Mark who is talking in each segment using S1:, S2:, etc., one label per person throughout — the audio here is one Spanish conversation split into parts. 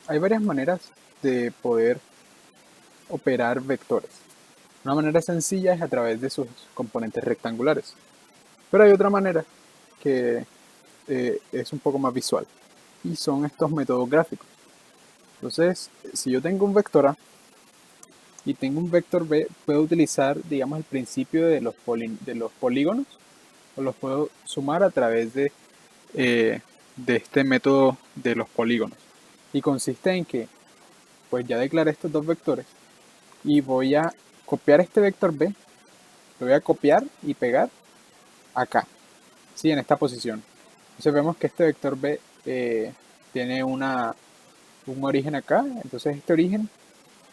S1: Hay varias maneras de poder operar vectores. Una manera sencilla es a través de sus componentes rectangulares, pero hay otra manera que es un poco más visual y son estos métodos gráficos. Entonces, si yo tengo un vector A y tengo un vector B, puedo utilizar, digamos, el principio de los polígonos o los puedo sumar a través de este método de los polígonos. Y consiste en que, pues ya declaré estos dos vectores y voy a copiar este vector B, lo voy a copiar y pegar acá, ¿sí? En esta posición. Entonces vemos que este vector B tiene un origen acá, entonces este origen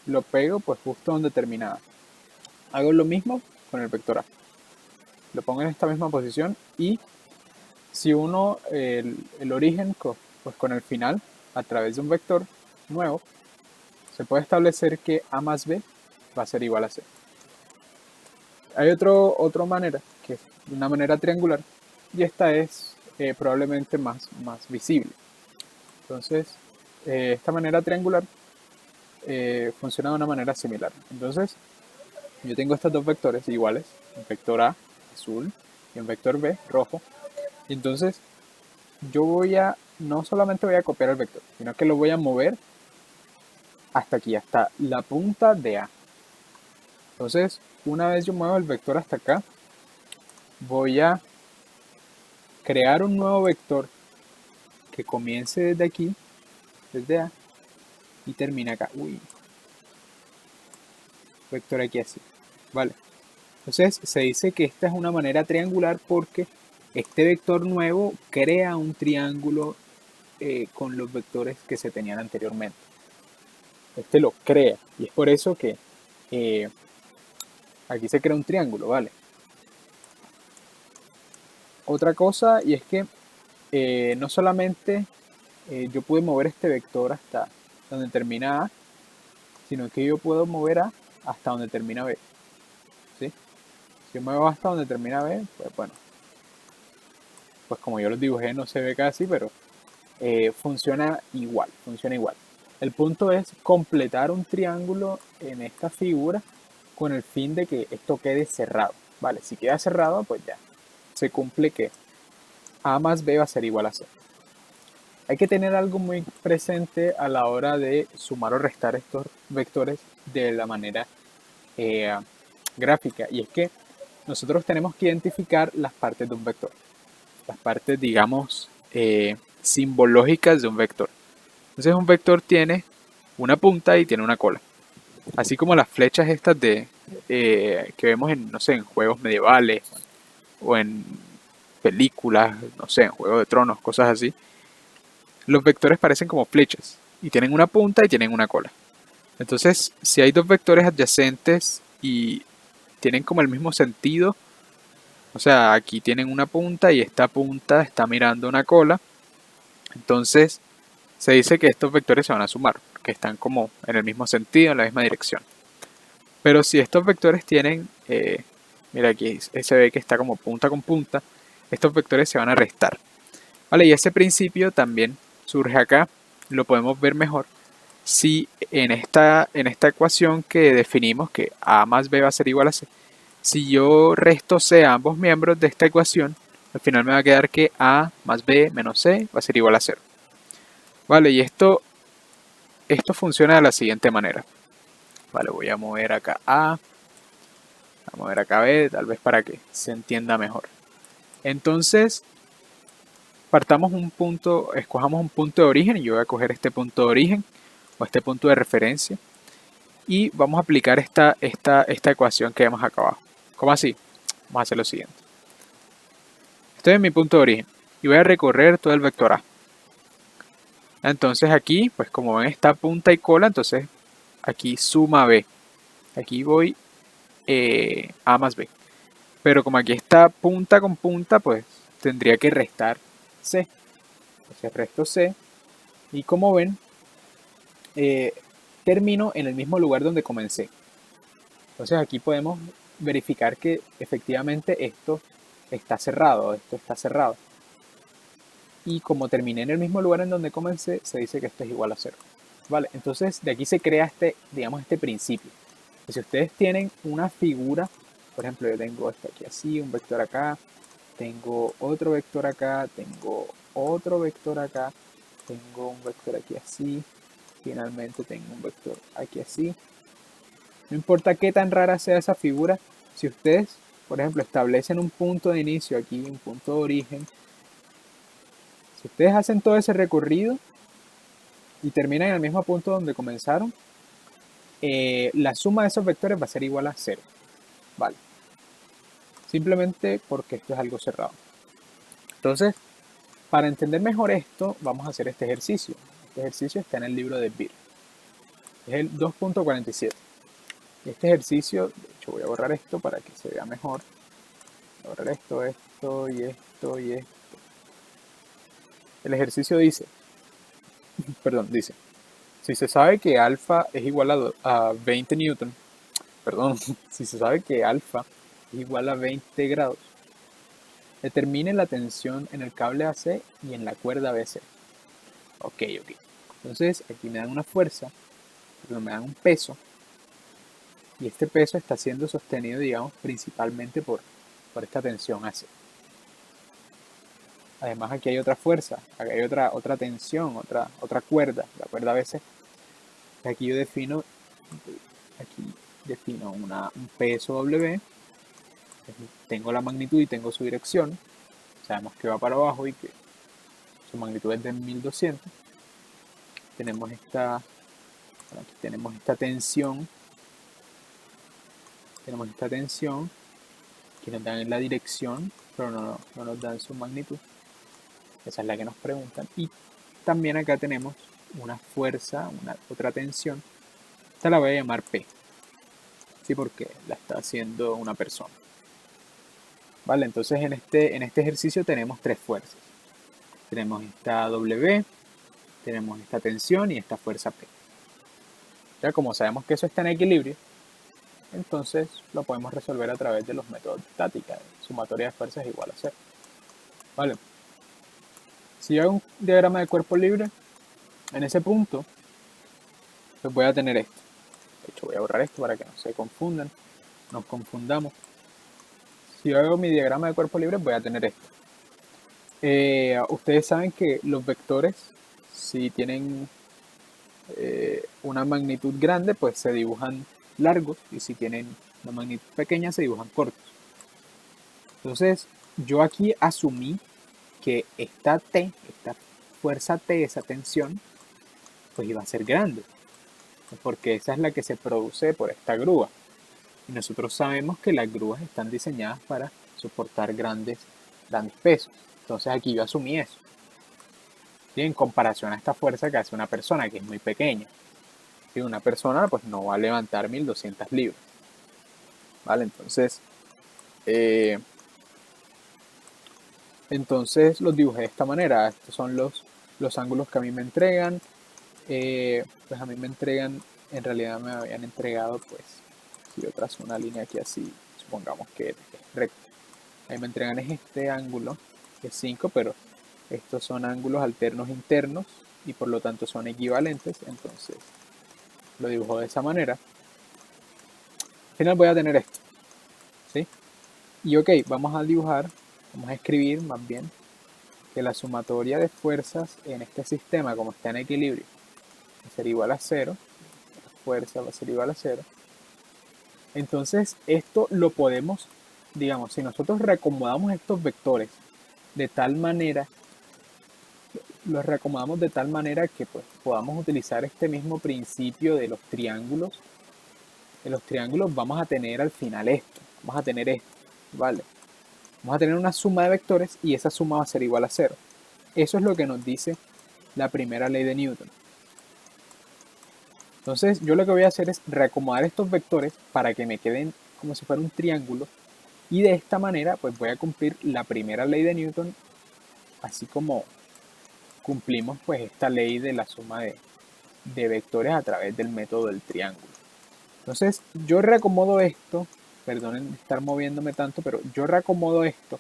S1: lo pego pues justo donde terminaba. Hago lo mismo con el vector A. Lo pongo en esta misma posición y si uno el origen pues con el final a través de un vector nuevo, se puede establecer que A más B va a ser igual a C. Hay otra manera, que es una manera triangular, y esta es probablemente más visible. Entonces, esta manera triangular funciona de una manera similar. Entonces, yo tengo estos dos vectores iguales, un vector A azul y un vector B rojo. Y entonces, no solamente voy a copiar el vector, sino que lo voy a mover hasta aquí, hasta la punta de A. Entonces, una vez yo muevo el vector hasta acá, voy a crear un nuevo vector que comience desde aquí, desde A, y termine acá. Uy, vector aquí así. Vale. Entonces se dice que esta es una manera triangular porque este vector nuevo crea un triángulo con los vectores que se tenían anteriormente. Este lo crea y es por eso que eh, aquí se crea un triángulo, ¿vale? Otra cosa y es que no solamente yo puedo mover este vector hasta donde termina A, sino que yo puedo mover A hasta donde termina B, ¿sí? Si yo muevo hasta donde termina B, pues bueno, pues como yo los dibujé no se ve casi, pero funciona igual, funciona igual. El punto es completar un triángulo en esta figura con el fin de que esto quede cerrado. Vale, si queda cerrado, pues ya se cumple que A más B va a ser igual a C. Hay que tener algo muy presente a la hora de sumar o restar estos vectores de la manera eh, gráfica, y es que nosotros tenemos que identificar las partes de un vector, las partes, digamos, simbológicas de un vector. Entonces un vector tiene una punta y tiene una cola. Así como las flechas estas que vemos en, no sé, en juegos medievales o en películas, no sé, en Juego de Tronos, cosas así. Los vectores parecen como flechas y tienen una punta y tienen una cola. Entonces, si hay dos vectores adyacentes y tienen como el mismo sentido, o sea, aquí tienen una punta y esta punta está mirando una cola, entonces se dice que estos vectores se van a sumar, porque están como en el mismo sentido, en la misma dirección. Pero si estos vectores tienen, mira aquí se ve que está como punta con punta, estos vectores se van a restar. Vale, y ese principio también surge acá, lo podemos ver mejor si en esta ecuación que definimos que A más B va a ser igual a C, si yo resto C a ambos miembros de esta ecuación, al final me va a quedar que A más B menos C va a ser igual a 0. Vale, y esto funciona de la siguiente manera. Vale, voy a mover acá A, a mover acá B, tal vez para que se entienda mejor. Entonces, escojamos un punto de origen, y yo voy a coger este punto de origen o este punto de referencia y vamos a aplicar esta ecuación que vemos acá abajo. ¿Cómo así? Vamos a hacer lo siguiente. Estoy en mi punto de origen y voy a recorrer todo el vector A. Entonces aquí, pues como ven esta punta y cola, entonces aquí suma B. Aquí voy A más B. Pero como aquí está punta con punta, pues tendría que restar C. Entonces resto C y como ven, eh, termino en el mismo lugar donde comencé. Entonces aquí podemos verificar que efectivamente esto está cerrado. Y como terminé en el mismo lugar en donde comencé, se dice que esto es igual a 0. ¿vale? Entonces de aquí se crea digamos, este principio. Si ustedes tienen una figura, por ejemplo, yo tengo esto aquí así, un vector acá, tengo otro vector acá, tengo otro vector acá, tengo un vector aquí así, finalmente tengo un vector aquí así. No importa qué tan rara sea esa figura, si ustedes, por ejemplo, establecen un punto de inicio aquí, un punto de origen, si ustedes hacen todo ese recorrido y terminan en el mismo punto donde comenzaron, la suma de esos vectores va a ser igual a 0. Vale. Simplemente porque esto es algo cerrado. Entonces, para entender mejor esto, vamos a hacer este ejercicio. Este ejercicio está en el libro de Beer. Es el 2.47. Y este ejercicio, de hecho voy a borrar esto para que se vea mejor. Voy a borrar esto, esto y esto y esto. El ejercicio dice, dice, si se sabe que alfa es igual a 20 newton, si se sabe que alfa es igual a 20 grados, determine la tensión en el cable AC y en la cuerda BC. Ok. Entonces aquí me dan una fuerza, me dan un peso, y este peso está siendo sostenido, digamos, principalmente por esta tensión AC. Además aquí hay otra fuerza, aquí hay otra tensión, otra cuerda, la cuerda BC. Aquí yo defino un peso W, tengo la magnitud y tengo su dirección, sabemos que va para abajo y que su magnitud es de 1200. Tenemos aquí tenemos esta tensión, que nos dan en la dirección, pero no nos dan su magnitud. Esa es la que nos preguntan. Y también acá tenemos una fuerza, otra tensión. Esta la voy a llamar P, ¿sí? Porque la está haciendo una persona. Vale, entonces en este ejercicio tenemos tres fuerzas. Tenemos esta W, tenemos esta tensión y esta fuerza P. Ya como sabemos que eso está en equilibrio, entonces lo podemos resolver a través de los métodos de estática. Sumatoria de fuerzas igual a 0. Vale. Si yo hago un diagrama de cuerpo libre, en ese punto, pues voy a tener esto. De hecho, voy a borrar esto para que no se confundan, nos confundamos. Si yo hago mi diagrama de cuerpo libre, voy a tener esto. Ustedes saben que los vectores, si tienen una magnitud grande, pues se dibujan largos, y si tienen una magnitud pequeña, se dibujan cortos. Entonces, yo aquí asumí que esta fuerza T, esa tensión, pues iba a ser grande, porque esa es la que se produce por esta grúa. Y nosotros sabemos que las grúas están diseñadas para soportar grandes pesos. Entonces aquí yo asumí eso. ¿Sí? En comparación a esta fuerza que hace una persona, que es muy pequeña. ¿Sí? Una persona pues no va a levantar 1200 libras. ¿Vale? Entonces los dibujé de esta manera. Estos son los ángulos que a mí me entregan. Pues a mí me entregan, en realidad me habían entregado, pues, si yo trazo una línea aquí así, supongamos que es recta. Ahí me entregan es este ángulo, que es 5, pero estos son ángulos alternos internos y por lo tanto son equivalentes, entonces lo dibujo de esa manera. Al final voy a tener esto, ¿sí? Y ok, vamos a escribir más bien que la sumatoria de fuerzas en este sistema, como está en equilibrio, va a ser igual a 0. La fuerza va a ser igual a 0. Entonces esto lo podemos, digamos, si nosotros reacomodamos estos vectores de tal manera, los reacomodamos de tal manera que pues, podamos utilizar este mismo principio de los triángulos. En los triángulos vamos a tener al final esto, vamos a tener esto, ¿vale? Vamos a tener una suma de vectores y esa suma va a ser igual a 0. Eso es lo que nos dice la primera ley de Newton. Entonces yo lo que voy a hacer es reacomodar estos vectores para que me queden como si fuera un triángulo, y de esta manera pues voy a cumplir la primera ley de Newton, así como cumplimos pues esta ley de la suma de vectores a través del método del triángulo. Entonces yo reacomodo esto, perdonen estar moviéndome tanto, pero yo reacomodo estos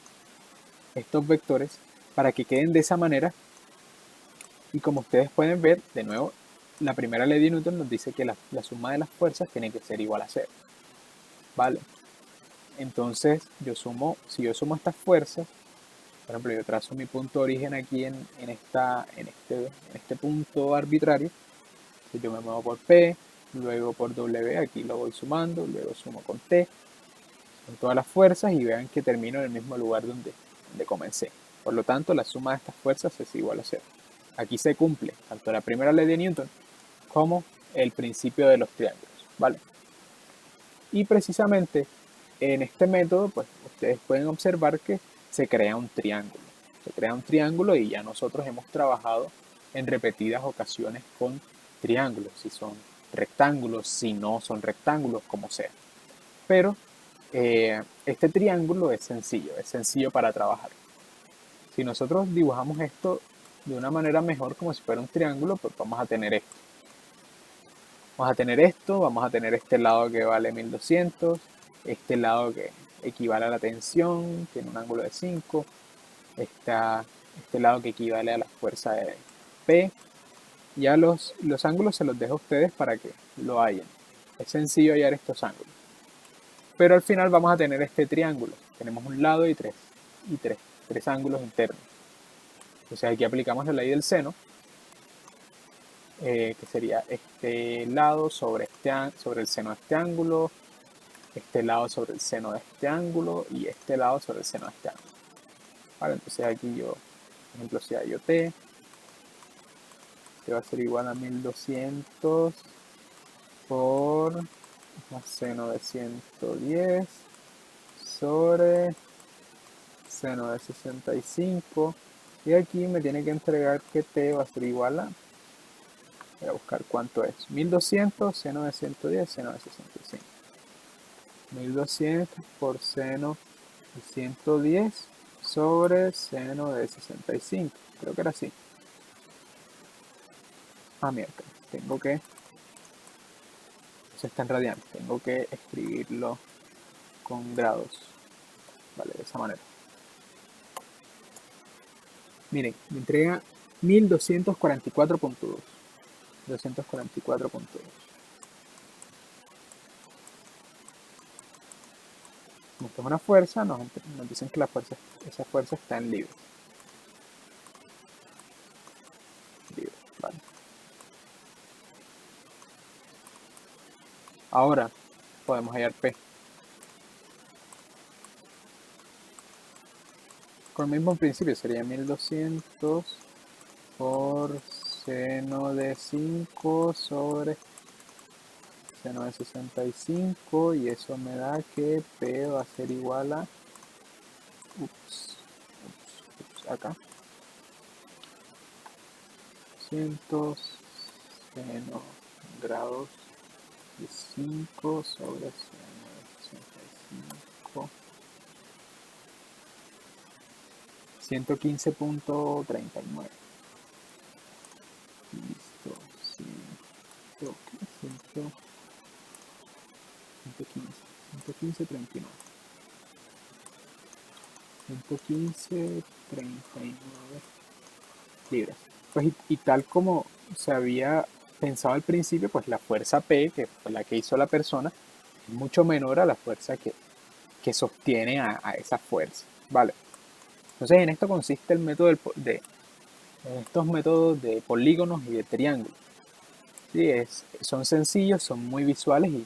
S1: vectores para que queden de esa manera, y como ustedes pueden ver, de nuevo, la primera ley de Newton nos dice que la suma de las fuerzas tiene que ser igual a cero, ¿vale? Entonces, si yo sumo estas fuerzas, por ejemplo, yo trazo mi punto de origen aquí en este punto arbitrario, yo me muevo por P, luego por W, aquí lo voy sumando, luego sumo con T, con todas las fuerzas y vean que termino en el mismo lugar donde comencé. Por lo tanto, la suma de estas fuerzas es igual a cero. Aquí se cumple tanto la primera ley de Newton como el principio de los triángulos, ¿vale? Y precisamente en este método, pues ustedes pueden observar que se crea un triángulo. Se crea un triángulo y ya nosotros hemos trabajado en repetidas ocasiones con triángulos, si son rectángulos, si no son rectángulos, como sea. Pero este triángulo es sencillo para trabajar. Si nosotros dibujamos esto de una manera mejor, como si fuera un triángulo, pues vamos a tener esto. Vamos a tener este lado que vale 1200, este lado que equivale a la tensión, tiene un ángulo de 5, este lado que equivale a la fuerza de P. Ya los ángulos se los dejo a ustedes para que lo hallen. Es sencillo hallar estos ángulos. Pero al final vamos a tener este triángulo. Tenemos un lado y tres ángulos internos. Entonces aquí aplicamos la ley del seno, que sería este lado sobre el seno de este ángulo, este lado sobre el seno de este ángulo y este lado sobre el seno de este ángulo. Vale, entonces aquí yo, por ejemplo, si hallo T, que va a ser igual a 1200 por seno de 110 sobre seno de 65. Y aquí me tiene que entregar que T va a ser igual a, voy a buscar cuánto es, 1200 seno de 110 seno de 65. 1200 por seno de 110 sobre seno de 65. Creo que era así. Mierda. Tengo que... Eso está en radianes. Tengo que escribirlo con grados. Vale, de esa manera. Miren, me entrega 1244.2. 244.2. Como esto es una fuerza, nos dicen que esa fuerza está en libre. Vale. Ahora podemos hallar P. Con el mismo principio sería 1200 por seno de 5 sobre seno de 65 y eso me da que P va a ser igual a acá 200 seno grados de 5 sobre seno de 65 115.39. Listo, 115.39. 115.39 libras. Pues y tal como se había pensado al principio, pues la fuerza P, que fue la que hizo la persona, es mucho menor a la fuerza que sostiene a esa fuerza, ¿vale? Entonces en esto consiste el método en estos métodos de polígonos y de triángulos. ¿Sí? Son sencillos, son muy visuales y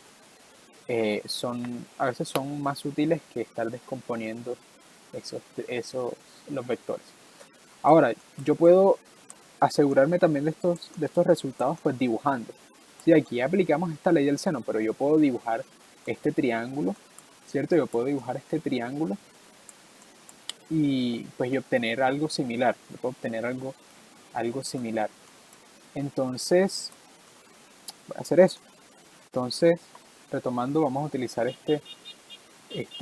S1: a veces son más útiles que estar descomponiendo los vectores. Ahora, yo puedo asegurarme también de estos resultados pues dibujando. Sí, aquí aplicamos esta ley del seno, pero yo puedo dibujar este triángulo, ¿cierto? Yo puedo dibujar este triángulo y pues y obtener algo similar. Yo puedo obtener algo similar. Entonces, voy a hacer eso. Entonces, retomando, vamos a utilizar este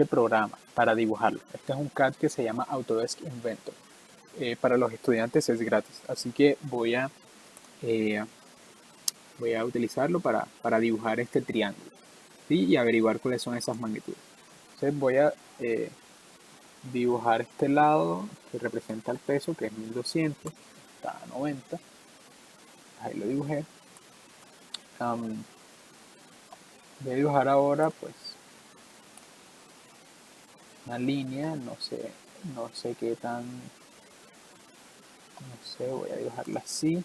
S1: programa para dibujarlo. Este es un CAD que se llama Autodesk Inventor. Para los estudiantes es gratis, así que voy a utilizarlo para dibujar este triángulo, ¿sí? Y averiguar cuáles son esas magnitudes. Entonces voy a dibujar este lado que representa el peso, que es 1200, está a 90. Ahí lo dibujé. voy a dibujar ahora pues una línea, no sé qué tan, no sé, voy a dibujarla así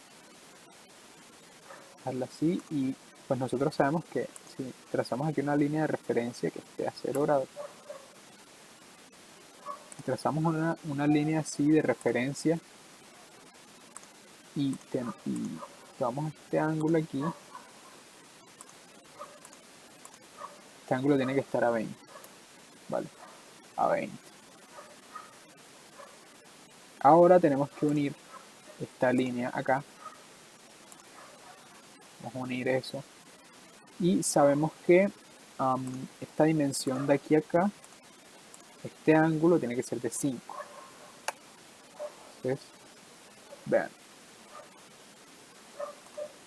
S1: y pues nosotros sabemos que si trazamos aquí una línea de referencia que esté a 0 grados, si trazamos una línea así de referencia y tomamos este ángulo aquí, este ángulo tiene que estar a 20, ¿vale? A 20. Ahora tenemos que unir esta línea acá. Vamos a unir eso. Y sabemos que esta dimensión de aquí a acá, este ángulo tiene que ser de 5. Entonces, vean.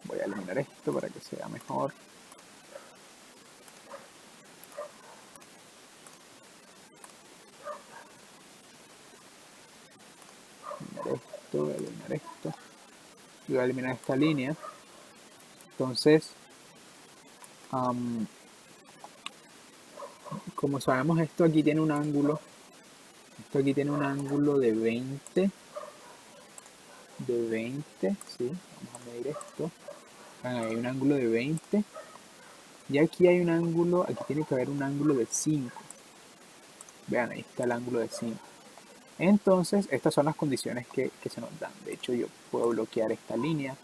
S1: Voy a eliminar esto para que sea mejor. Voy a eliminar esto. Y voy a eliminar esta línea. Entonces, como sabemos, esto aquí tiene un ángulo. Esto aquí tiene un ángulo de 20. Sí. Vamos a medir esto. Hay un ángulo de 20. Y aquí hay un ángulo, aquí tiene que haber un ángulo de 5. Vean, ahí está el ángulo de 5. Entonces, estas son las condiciones que se nos dan. De hecho, yo puedo bloquear esta línea,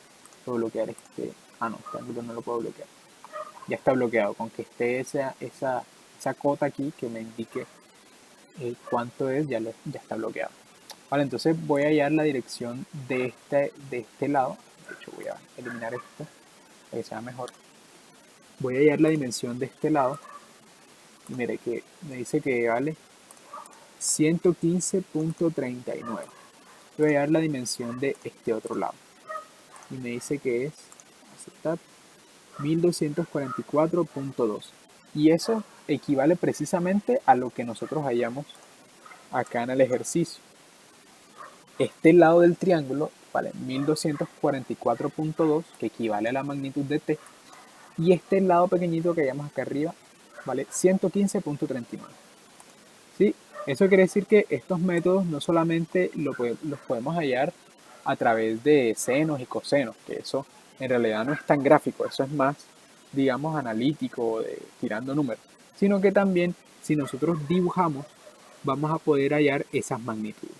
S1: puedo bloquear este... Ah, no, este ángulo no lo puedo bloquear. Ya está bloqueado. Con que esté esa cota aquí que me indique cuánto es, ya está bloqueado. Vale, entonces voy a hallar la dirección de este lado. De hecho, voy a eliminar esto para que sea mejor. Voy a hallar la dimensión de este lado. Y mire que me dice que vale 115.39. Voy a dar la dimensión de este otro lado. Y me dice que es, aceptar, 1244.2. Y eso equivale precisamente a lo que nosotros hallamos acá en el ejercicio. Este lado del triángulo vale 1244.2, que equivale a la magnitud de t. Y este lado pequeñito que hallamos acá arriba vale 115.39. ¿Sí? Eso quiere decir que estos métodos no solamente los podemos hallar a través de senos y cosenos, que eso en realidad no es tan gráfico, eso es más, digamos, analítico, tirando números, sino que también si nosotros dibujamos, vamos a poder hallar esas magnitudes.